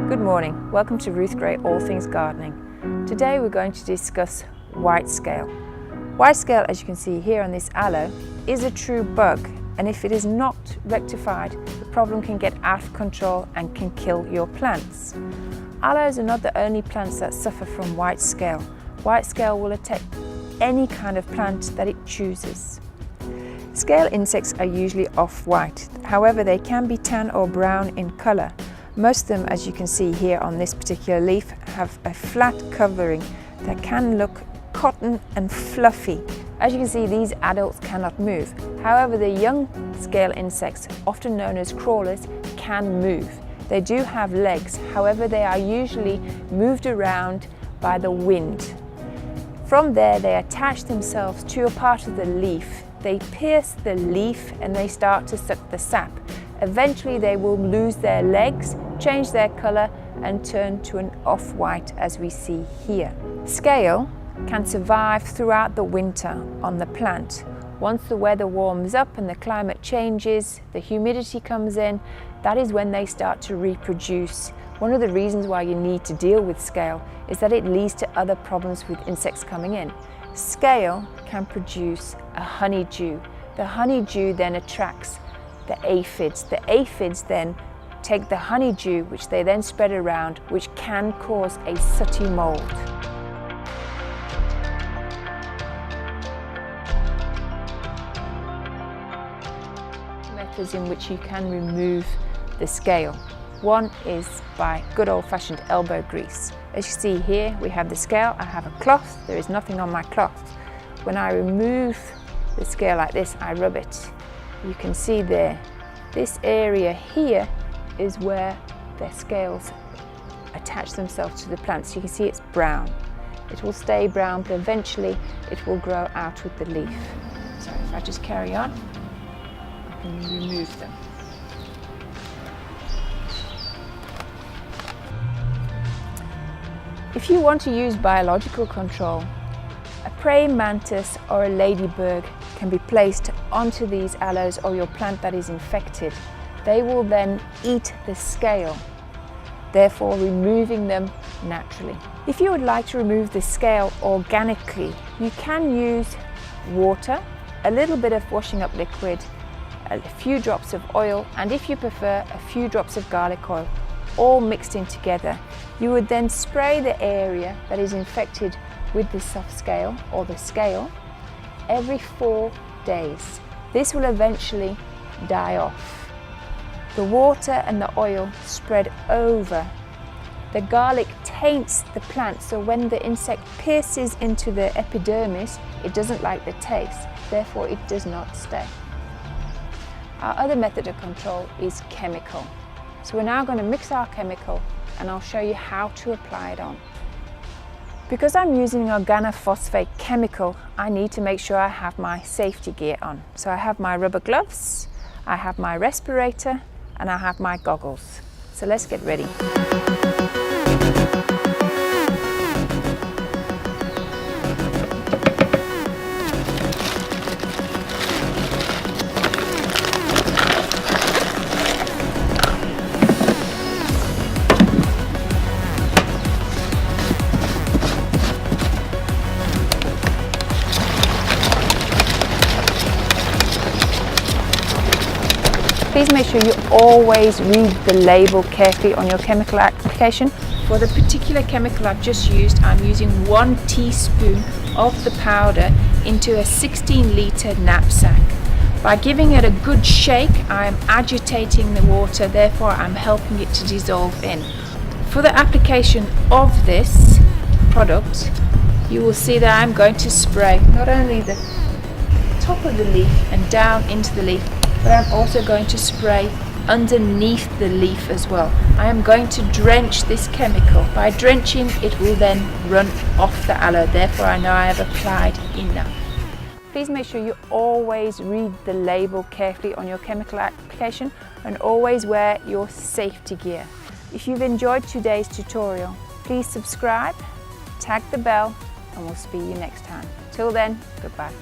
Good morning, welcome to Ruth Gray All Things Gardening. Today we're going to discuss white scale. White scale, as you can see here on this aloe, is a true bug, and if it is not rectified, the problem can get out of control and can kill your plants. Aloes are not the only plants that suffer from white scale. White scale will attack any kind of plant that it chooses. Scale insects are usually off-white, however they can be tan or brown in colour. Most of them, as you can see here on this particular leaf, have a flat covering that can look cotton and fluffy. As you can see, these adults cannot move. However, the young scale insects, often known as crawlers, can move. They do have legs, however they are usually moved around by the wind. From there they attach themselves to a part of the leaf. They pierce the leaf and they start to suck the sap. Eventually they will lose their legs, change their colour and turn to an off-white as we see here. Scale can survive throughout the winter on the plant. Once the weather warms up and the climate changes, the humidity comes in, that is when they start to reproduce. One of the reasons why you need to deal with scale is that it leads to other problems with insects coming in. Scale can produce a honeydew. The honeydew then attracts the aphids. The aphids then take the honeydew, which they then spread around, which can cause a sooty mold. Methods in which you can remove the scale. One is by good old-fashioned elbow grease. As you see here, we have the scale. I have a cloth. There is nothing on my cloth. When I remove the scale like this, I rub it. You can see there, this area here is where the scales attach themselves to the plants. You can see it's brown. It will stay brown, but eventually it will grow out with the leaf. So if I just carry on, I can remove them. If you want to use biological control, a praying mantis or a ladybug can be placed onto these aloes or your plant that is infected. They will then eat the scale, therefore removing them naturally. If you would like to remove the scale organically, you can use water, a little bit of washing up liquid, a few drops of oil, and if you prefer, a few drops of garlic oil, all mixed in together. You would then spray the area that is infected with the soft scale or the scale every 4 days. This will eventually die off. The water and the oil spread over. The garlic taints the plant, so when the insect pierces into the epidermis, it doesn't like the taste, therefore it does not stay. Our other method of control is chemical. So we're now going to mix our chemical and I'll show you how to apply it on. Because I'm using organophosphate chemical, I need to make sure I have my safety gear on. So I have my rubber gloves, I have my respirator, and I have my goggles. So let's get ready. Please make sure you always read the label carefully on your chemical application. For the particular chemical I've just used, I'm using 1 teaspoon of the powder into a 16-litre knapsack. By giving it a good shake, I'm agitating the water, therefore I'm helping it to dissolve in. For the application of this product, you will see that I'm going to spray not only the top of the leaf and down into the leaf, but I'm also going to spray underneath the leaf as well. I am going to drench this chemical. By drenching, it will then run off the aloe, therefore I know I have applied enough. Please make sure you always read the label carefully on your chemical application and always wear your safety gear. If you've enjoyed today's tutorial, please subscribe, tag the bell, and we'll see you next time. Till then, goodbye.